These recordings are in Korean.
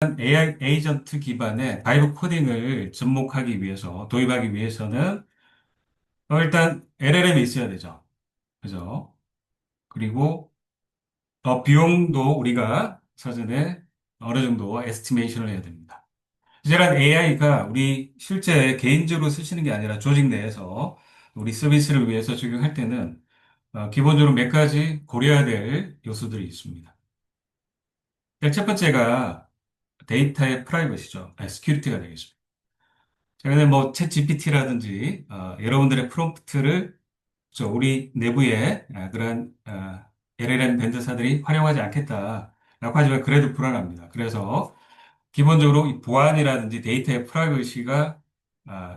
AI 에이전트 기반의 바이브 코딩을 접목하기 위해서, 도입하기 위해서는 일단 LLM이 있어야 되죠. 그죠? 그리고 비용도 우리가 사전에 어느 정도 에스티메이션을 해야 됩니다. 이제는 AI가 우리 실제 개인적으로 쓰시는 게 아니라 조직 내에서 우리 서비스를 위해서 적용할 때는 기본적으로 몇 가지 고려해야 될 요소들이 있습니다. 첫 번째가 데이터의 프라이버시죠. 스큐리티가 되겠습니다. 최근에 챗 GPT라든지 여러분들의 프롬프트를 우리 내부에 그런 LLM 벤더사들이 활용하지 않겠다라고 하지만 그래도 불안합니다. 그래서 기본적으로 이 보안이라든지 데이터의 프라이버시가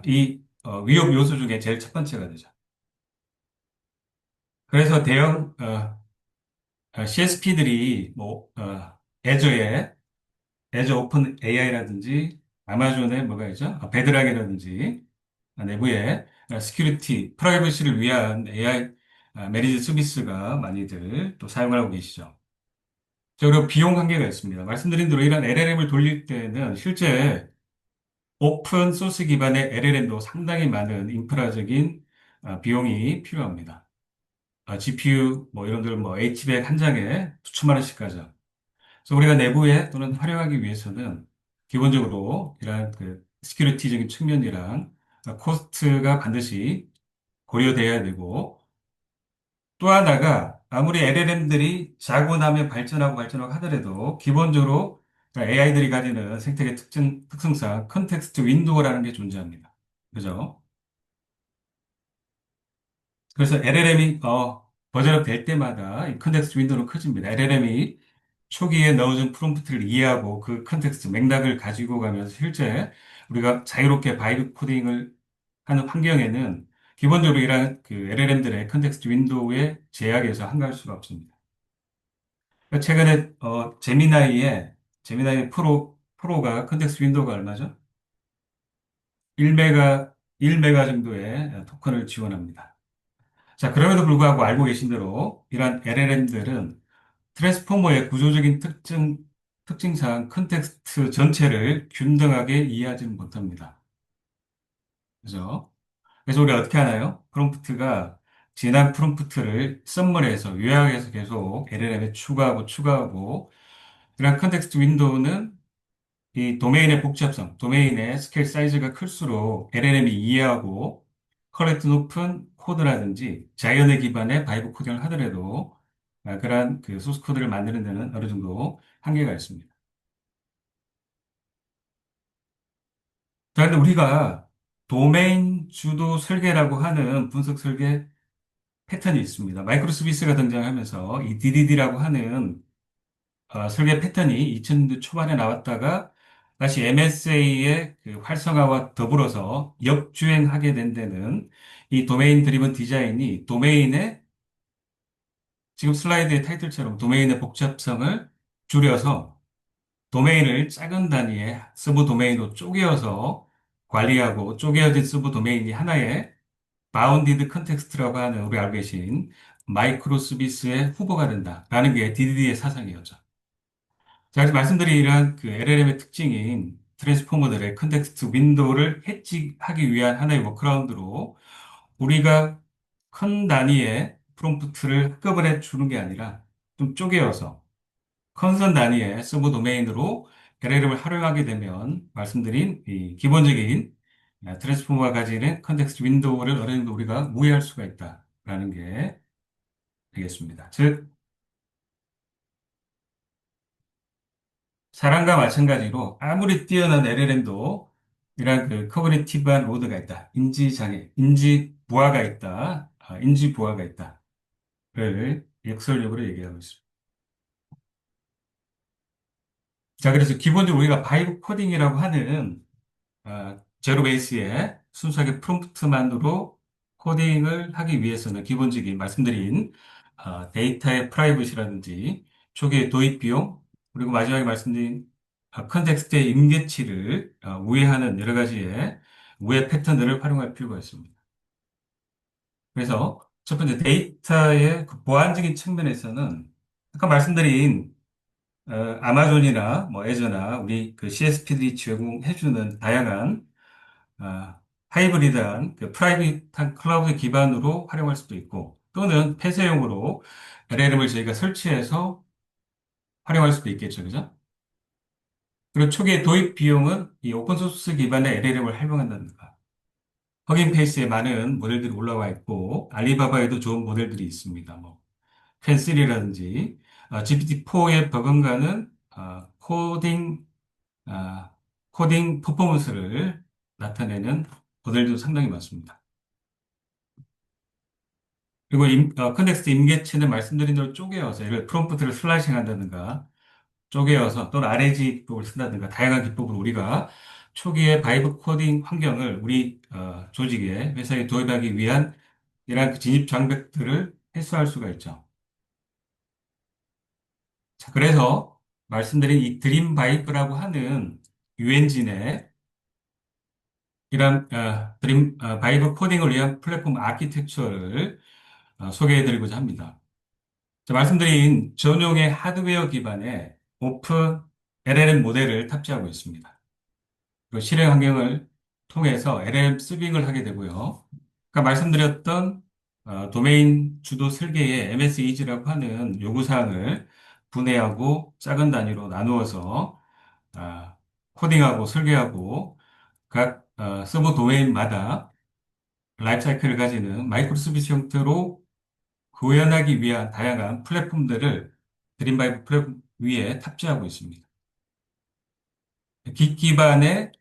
이 위협 요소 중에 제일 첫 번째가 되죠. 그래서 대형 CSP들이 애저 오픈 AI라든지 아마존의 뭐가 있죠? 베드락이라든지 내부에 시큐리티, 프라이버시를 위한 AI 매니지 서비스가 많이들 또 사용을 하고 계시죠. 그리고 비용 한계가 있습니다. 말씀드린 대로 이런 LLM을 돌릴 때는 실제 오픈 소스 기반의 LLM도 상당히 많은 인프라적인 비용이 필요합니다. GPU 이런들 H백 한 장에 수천만 원씩 가죠. 그래서 우리가 내부에 또는 활용하기 위해서는 기본적으로 이러한 그 시큐리티적인 측면이랑 코스트가 반드시 고려돼야 되고 또 하나가 아무리 LLM들이 자고 나면 발전하고 발전하고 하더라도 기본적으로 AI들이 가지는 생태계 특성상 컨텍스트 윈도우라는 게 존재합니다. 그죠? 그래서 LLM이 버전업 될 때마다 이 컨텍스트 윈도우는 커집니다. LLM이 초기에 넣어준 프롬프트를 이해하고 그 컨텍스트 맥락을 가지고 가면서 실제 우리가 자유롭게 바이브 코딩을 하는 환경에는 기본적으로 이러한 그 LLM들의 컨텍스트 윈도우의 제약에서 한가할 수가 없습니다. 그러니까 최근에 제미나이 프로가 컨텍스트 윈도우가 얼마죠? 1메가 1메가 정도의 토큰을 지원합니다. 자, 그럼에도 불구하고 알고 계신 대로 이러한 LLM들은 트랜스포머의 구조적인 특징상 컨텍스트 전체를 균등하게 이해하지는 못합니다. 그죠? 그래서 우리가 어떻게 하나요? 프롬프트가 지난 프롬프트를 썸머리해서 요약해서 계속 LLM에 추가하고 그런 컨텍스트 윈도우는 이 도메인의 복잡성, 도메인의 스케일 사이즈가 클수록 LLM이 이해하고 퀄리티 높은 코드라든지 자연의 기반의 바이브 코딩을 하더라도 그러한 그 소스 코드를 만드는 데는 어느 정도 한계가 있습니다. 그런데 우리가 도메인 주도 설계라고 하는 분석 설계 패턴이 있습니다. 마이크로 서비스가 등장하면서 이 DDD라고 하는 설계 패턴이 2000년대 초반에 나왔다가 다시 MSA의 그 활성화와 더불어서 역주행하게 된 데는 이 도메인 드리븐 디자인이 도메인의 지금 슬라이드의 타이틀처럼 도메인의 복잡성을 줄여서 도메인을 작은 단위의 서브 도메인으로 쪼개어서 관리하고 쪼개어진 서브 도메인이 하나의 바운디드 컨텍스트라고 하는 우리 알고 계신 마이크로 서비스의 후보가 된다라는 게 DDD의 사상이었죠. 자, 그래서 말씀드린 이러한 그 LLM의 특징인 트랜스포머들의 컨텍스트 윈도우를 해치하기 위한 하나의 워크라운드로 우리가 큰 단위의 프롬프트를 한꺼번에 주는 게 아니라 좀 쪼개어서 컨선 단위의 서브 도메인으로 LLM을 활용하게 되면 말씀드린 이 기본적인 트랜스포머가 가지는 컨텍스트 윈도우를 어느 정도 우리가 무해할 수가 있다라는 게 되겠습니다. 즉, 사람과 마찬가지로 아무리 뛰어난 LLM도 이런 그 커그니티브한 로드가 있다. 인지 부하가 있다. 인지 부하가 있다를 역설적으로 얘기하고 있습니다. 자, 그래서 기본적으로 우리가 바이브 코딩이라고 하는 제로 베이스의 순수하게 프롬프트만으로 코딩을 하기 위해서는 기본적인 말씀드린 데이터의 프라이버시라든지 초기의 도입 비용 그리고 마지막에 말씀드린 컨텍스트의 임계치를 우회하는 여러 가지의 우회 패턴들을 활용할 필요가 있습니다. 그래서 첫 번째 데이터의 그 보안적인 측면에서는 아까 말씀드린 아마존이나 뭐 애저나 우리 그 CSP들이 제공해주는 다양한 하이브리드한 그 프라이빗한 클라우드 기반으로 활용할 수도 있고 또는 폐쇄용으로 LLM을 저희가 설치해서 활용할 수도 있겠죠. 그죠? 그리고 초기의 도입 비용은 이 오픈소스 기반의 LLM을 활용한다든가 허깅페이스에 많은 모델들이 올라와 있고 알리바바에도 좋은 모델들이 있습니다. 뭐 펜슬이라든지 GPT-4에 버금가는 아, 코딩 퍼포먼스를 나타내는 모델도 상당히 많습니다. 그리고 컨텍스트 임계체는 말씀드린 대로 쪼개어서 예를 들어 프롬프트를 슬라이싱 한다든가 쪼개어서 또는 RAG 기법을 쓴다든가 다양한 기법을 우리가 초기에 바이브 코딩 환경을 우리 조직에 회사에 도입하기 위한 이러한 그 진입 장벽들을 해소할 수가 있죠. 자, 그래서 말씀드린 이 드림 바이브라고 하는 유엔진의 이런 드림 바이브 코딩을 위한 플랫폼 아키텍처를 소개해드리고자 합니다. 자, 말씀드린 전용의 하드웨어 기반의 오픈 LLM 모델을 탑재하고 있습니다. 그 실행 환경을 통해서 LLM 서빙을 하게 되고요. 아까 말씀드렸던 도메인 주도 설계의 MSEG라고 하는 요구사항을 분해하고 작은 단위로 나누어서 코딩하고 설계하고 각 서버 도메인마다 라이프 사이클을 가지는 마이크로 서비스 형태로 구현하기 위한 다양한 플랫폼들을 드림바이브 플랫폼 위에 탑재하고 있습니다. 깃 기반의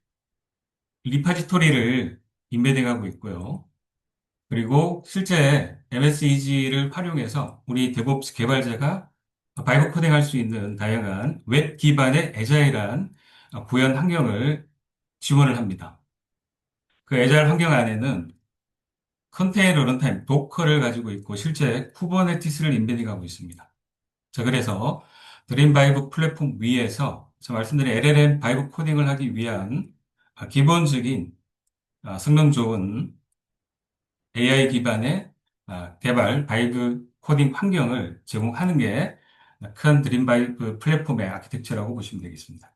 리파지토리를 인베딩하고 있고요. 그리고 실제 MSEG를 활용해서 우리 데브옵스 개발자가 바이브 코딩할 수 있는 다양한 웹 기반의 애자일한 구현 환경을 지원을 합니다. 그 애자일 환경 안에는 컨테이너 런타임, 도커를 가지고 있고 실제 쿠버네티스를 인베딩하고 있습니다. 자, 그래서 드림바이브 플랫폼 위에서 제가 말씀드린 LLM 바이브 코딩을 하기 위한 기본적인 성능 좋은 AI 기반의 개발 바이브 코딩 환경을 제공하는 게 큰 드림바이브 플랫폼의 아키텍처라고 보시면 되겠습니다.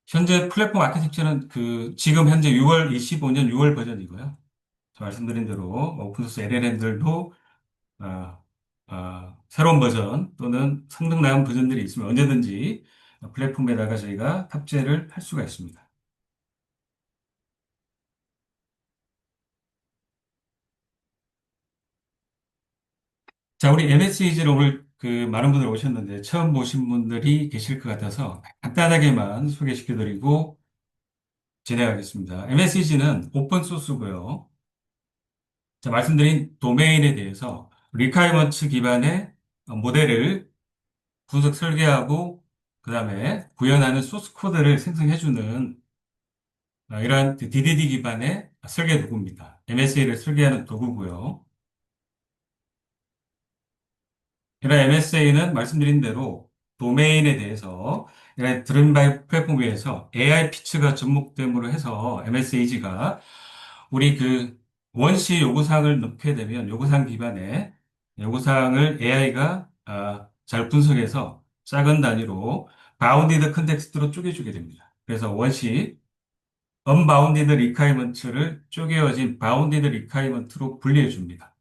현재 플랫폼 아키텍처는 그 지금 현재 6월 25년 6월 버전이고요. 말씀드린 대로 오픈소스 LLM들도 새로운 버전 또는 성능 나은 버전들이 있으면 언제든지 플랫폼에다가 저희가 탑재를 할 수가 있습니다. 자, 우리 MSEG를 오늘 그 많은 분들 오셨는데 처음 보신 분들이 계실 것 같아서 간단하게만 소개시켜드리고 진행하겠습니다. MSEG는 오픈 소스고요. 자, 말씀드린 도메인에 대해서 리콰이먼트 기반의 모델을 분석 설계하고 그다음에 구현하는 소스 코드를 생성해주는 이러한 DDD 기반의 설계 도구입니다. MSA를 설계하는 도구고요. 이런 MSA는 말씀드린 대로 도메인에 대해서 이런 드림바이 플랫폼 위에서 AI 피처가 접목됨으로 해서 MSAG가 우리 그 원시 요구사항을 넣게 되면 요구사항 기반의 요구사항을 AI가 잘 분석해서 작은 단위로 바운디드 컨텍스트로 쪼개주게 됩니다. 그래서 원시 unbounded requirement를 쪼개어진 bounded requirement로 분리해 줍니다.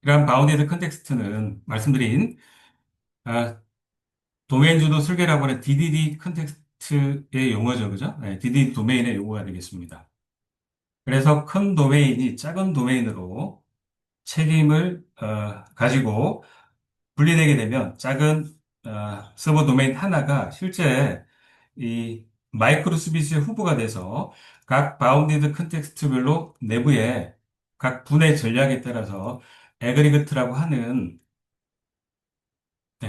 이러한 bounded 컨텍스트는 말씀드린 아, 도메인 주도 설계라고 하는 DDD 컨텍스트의 용어죠, 그죠? 네, DDD 도메인의 용어가 되겠습니다. 그래서 큰 도메인이 작은 도메인으로 책임을 가지고 분리되게 되면 작은 서버 도메인 하나가 실제 이 마이크로 서비스의 후보가 돼서 각 바운디드 컨텍스트별로 내부에 각 분의 전략에 따라서 에그리그트라고 하는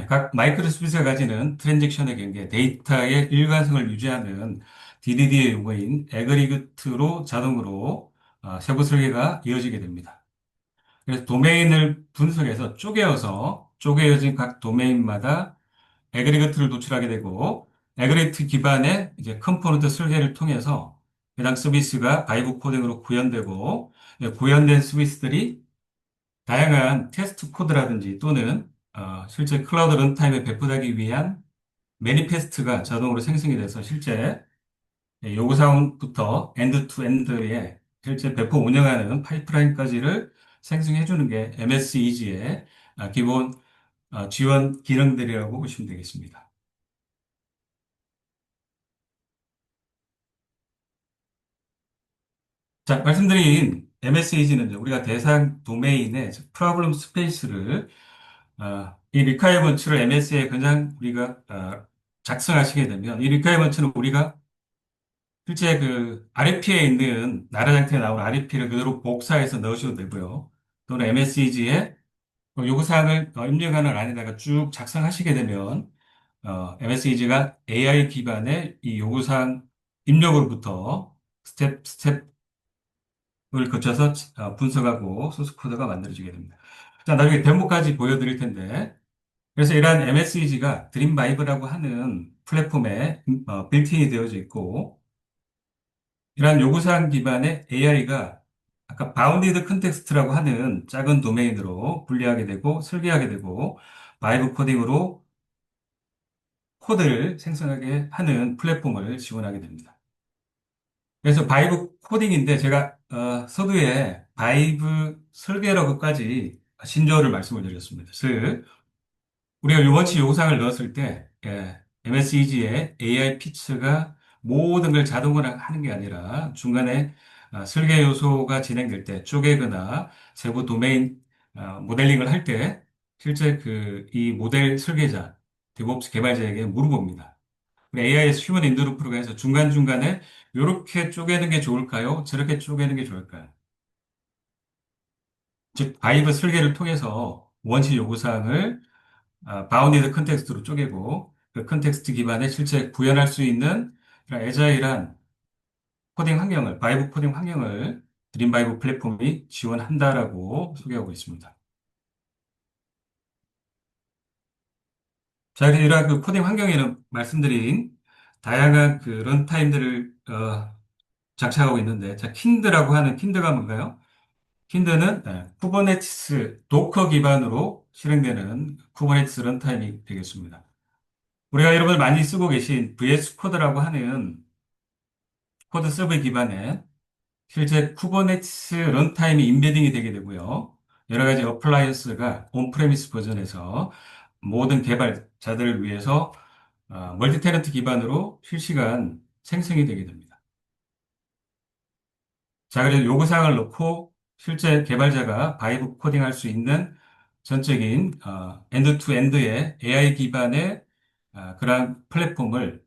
각 마이크로 서비스가 가지는 트랜잭션의 경계, 데이터의 일관성을 유지하는 DDD의 용어인 에그리그트로 자동으로 세부 설계가 이어지게 됩니다. 그래서 도메인을 분석해서 쪼개어진 각 도메인마다 에그리거트를 노출하게 되고 에그리거트 기반의 이제 컴포넌트 설계를 통해서 해당 서비스가 바이브 코딩으로 구현되고 구현된 서비스들이 다양한 테스트 코드라든지 또는 실제 클라우드 런타임에 배포하기 위한 매니페스트가 자동으로 생성이 돼서 실제 요구사항부터 엔드 투 엔드에 실제 배포 운영하는 파이프라인까지를 생성해 주는 게 MS 이지의 기본 지원 기능들이라고 보시면 되겠습니다. 자, 말씀드린 MSEG는 우리가 대상 도메인의 프로블럼 스페이스를 이 리퀘어먼트를 MS에 그냥 우리가 작성하시게 되면 이 리퀘어먼트는 우리가 실제 그 RFP에 있는 나라 장터에 나온 RFP를 그대로 복사해서 넣으셔도 되고요. 또는 MSEG에 요구사항을 입력하는 안에다가 쭉 작성하시게 되면 MSEG가 AI 기반의 이 요구사항 입력으로부터 스텝을 거쳐서 분석하고 소스 코드가 만들어지게 됩니다. 자, 나중에 데모까지 보여드릴 텐데 그래서 이러한 MSEG가 드림바이브라고 하는 플랫폼에 빌트인이 되어져 있고 이러한 요구사항 기반의 AI가 아까 바운디드 컨텍스트라고 하는 작은 도메인으로 분리하게 되고 설계하게 되고 바이브 코딩으로 코드를 생성하게 하는 플랫폼을 지원하게 됩니다. 그래서 바이브 코딩인데 제가 서두에 바이브 설계라고까지 신조어를 말씀을 드렸습니다. 즉 우리가 원치 요구사항을 넣었을 때 MSEG의 AI 피츠가 모든 걸 자동으로 하는 게 아니라 중간에 설계 요소가 진행될 때 쪼개거나 세부 도메인 모델링을 할 때 실제 그 이 모델 설계자, DevOps 개발자에게 물어봅니다. AI에서 휴먼 인드 루프로 해서 중간중간에 이렇게 쪼개는 게 좋을까요? 저렇게 쪼개는 게 좋을까요? 즉, 바이브 설계를 통해서 원치 요구사항을 바운디드 컨텍스트로 쪼개고 그 컨텍스트 기반에 실제 구현할 수 있는 그런 애자일한 코딩 환경을, 바이브 코딩 환경을 드림바이브 플랫폼이 지원한다라고 소개하고 있습니다. 자, 그래서 이러한 그 코딩 환경에는 말씀드린 다양한 그 런타임들을 장착하고 있는데, 자, 킨드라고 하는 킨드가 뭔가요? 킨드는 쿠버네티스 도커 기반으로 실행되는 쿠버네티스 런타임이 되겠습니다. 우리가 여러분 많이 쓰고 계신 VS 코드라고 하는 코드 서버 기반에 실제 쿠버네티스 런타임이 임베딩이 되게 되고요. 여러 가지 어플라이언스가 온프레미스 버전에서 모든 개발자들을 위해서 멀티 테넌트 기반으로 실시간 생성이 되게 됩니다. 자, 그래서 요구사항을 넣고 실제 개발자가 바이브 코딩할 수 있는 전적인 엔드 투 엔드의 AI 기반의 그러한 플랫폼을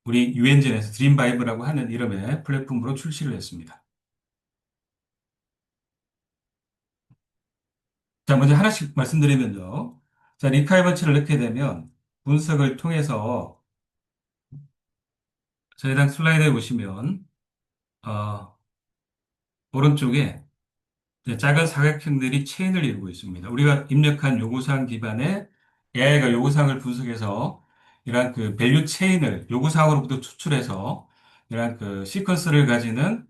우리 유엔진에서 드림바이브라고 하는 이름의 플랫폼으로 출시를 했습니다. 자, 먼저 하나씩 말씀드리면요. 자, 리카이먼트를 넣게 되면 분석을 통해서 자, 해당 슬라이드에 보시면 어, 오른쪽에 작은 사각형들이 체인을 이루고 있습니다. 우리가 입력한 요구사항 기반에 AI가 요구사항을 분석해서 이러한 그 밸류 체인을 요구사항으로부터 추출해서 이러한 그 시퀀스를 가지는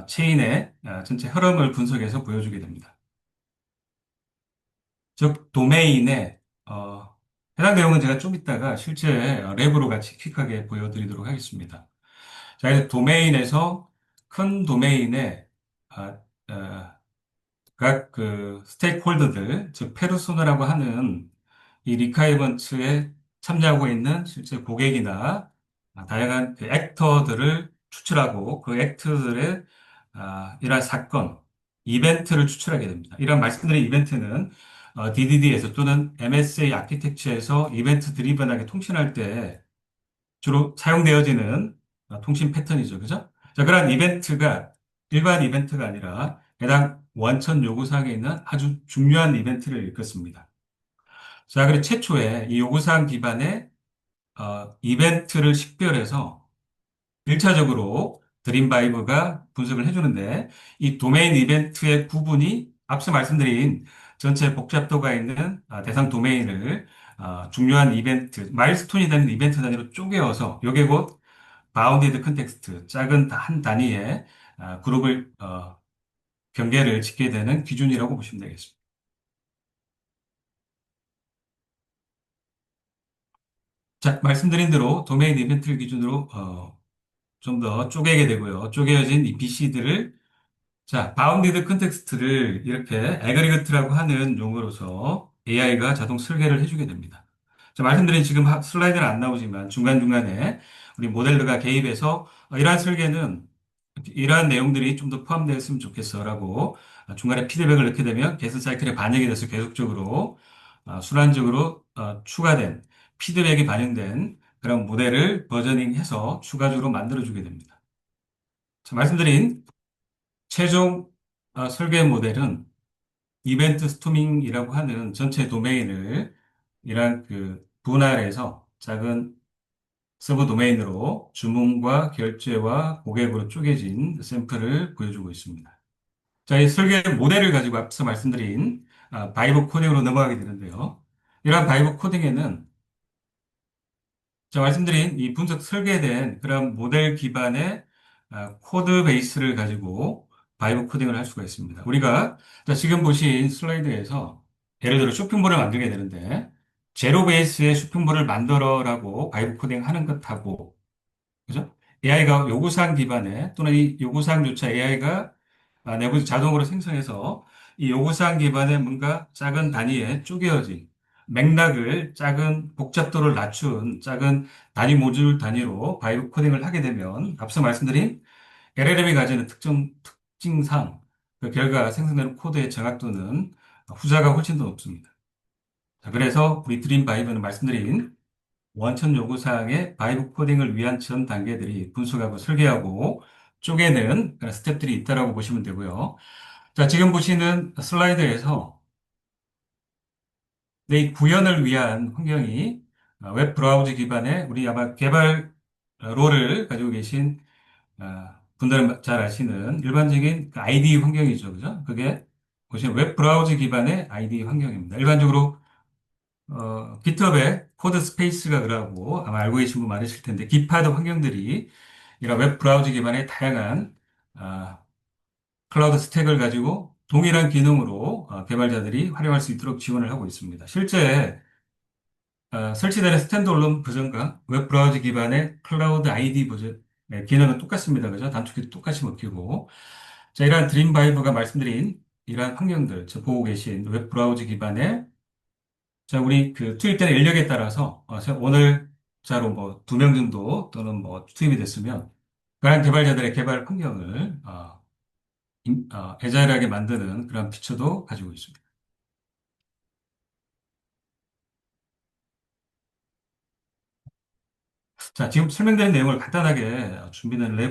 체인의 전체 흐름을 분석해서 보여주게 됩니다. 즉 도메인에 해당 내용은 제가 좀 이따가 실제 랩으로 같이 퀵하게 보여드리도록 하겠습니다. 자, 그래서 도메인에서 큰 도메인에 아, 어, 각 그 스테이크홀더들, 즉 페르소나라고 하는 이 리카이먼트에 참여하고 있는 실제 고객이나 다양한 그 액터들을 추출하고 그 액터들의 이러한 사건, 이벤트를 추출하게 됩니다. 이런 말씀드린 이벤트는 DDD에서 또는 MSA 아키텍처에서 이벤트 드리븐하게 통신할 때 주로 사용되어지는 통신 패턴이죠. 그죠? 자, 그런 이벤트가 일반 이벤트가 아니라 해당 원천 요구사항에 있는 아주 중요한 이벤트를 일컫습니다. 자, 그리고 최초에 이 요구사항 기반의 이벤트를 식별해서 1차적으로 드림바이브가 분석을 해주는데 이 도메인 이벤트의 구분이 앞서 말씀드린 전체 복잡도가 있는 대상 도메인을 중요한 이벤트, 마일스톤이 되는 이벤트 단위로 쪼개어서 요게 곧 바운디드 컨텍스트, 작은 한 단위의 그룹을 경계를 짓게 되는 기준이라고 보시면 되겠습니다. 자, 말씀드린 대로 도메인 이벤트를 기준으로 좀 더 쪼개게 되고요. 쪼개진 이 BC들을 자, 바운디드 컨텍스트를 이렇게 애그리거트라고 하는 용어로서 AI가 자동 설계를 해주게 됩니다. 자, 말씀드린 지금 슬라이드는 안 나오지만 중간중간에 우리 모델르가 개입해서 이러한 설계는 이러한 내용들이 좀 더 포함되었으면 좋겠어라고 중간에 피드백을 넣게 되면 개선 사이클에 반영이 돼서 계속적으로 순환적으로 추가된 피드백이 반영된 그런 모델을 버저닝해서 추가적으로 만들어주게 됩니다. 자, 말씀드린 최종 설계 모델은 이벤트 스토밍이라고 하는 전체 도메인을 이러한 분할해서 작은 서브 도메인으로 주문과 결제와 고객으로 쪼개진 샘플을 보여주고 있습니다. 자, 이 설계 모델을 가지고 앞서 말씀드린 바이브 코딩으로 넘어가게 되는데요. 이러한 바이브 코딩에는 제가 말씀드린 이 분석 설계된 그런 모델 기반의 코드 베이스를 가지고 바이브 코딩을 할 수가 있습니다. 우리가 자, 지금 보신 슬라이드에서 예를 들어 쇼핑몰을 만들게 되는데 제로 베이스의 쇼핑몰을 만들어라고 바이브 코딩 하는 것하고 그죠? AI가 요구사항 기반의 또는 이 요구사항조차 AI가 내부 자동으로 생성해서 이 요구사항 기반의 뭔가 작은 단위에 쪼개어진 맥락을 작은 복잡도를 낮춘 작은 단위 모듈 단위로 바이브 코딩을 하게 되면 앞서 말씀드린 LLM이 가지는 특징상 그 결과 생성되는 코드의 정확도는 후자가 훨씬 더 높습니다. 자, 그래서 우리 드림 바이브는 말씀드린 원천 요구사항의 바이브 코딩을 위한 전 단계들이 분석하고 설계하고 쪼개는 그런 스텝들이 있다라고 보시면 되고요. 자, 지금 보시는 슬라이드에서 이 구현을 위한 환경이 웹 브라우저 기반의 우리 아마 개발 롤을 가지고 계신 분들은 잘 아시는 일반적인 그 IDE 환경이죠. 그죠? 그게 보시면 웹 브라우저 기반의 IDE 환경입니다. 일반적으로 GitHub에 코드 스페이스가 그러고 아마 알고 계신 분 많으실 텐데 기파드 환경들이 이런 웹 브라우저 기반의 다양한 아, 클라우드 스택을 가지고 동일한 기능으로 개발자들이 활용할 수 있도록 지원을 하고 있습니다. 실제 설치되는 스탠드얼론 버전과 웹 브라우저 기반의 클라우드 ID 버전 기능은 똑같습니다. 그죠? 단축키도 똑같이 먹히고 자, 이러한 드림바이브가 말씀드린 이러한 환경들, 저 보고 계신 웹 브라우저 기반의 자, 우리 투입되는 인력에 따라서 오늘 자로 뭐 2명 정도 또는 뭐 투입이 됐으면 그러한 개발자들의 개발 환경을 애자일하게 만드는 그런 피처도 가지고 있습니다. 자, 지금 설명드린 내용을 간단하게 준비된 랩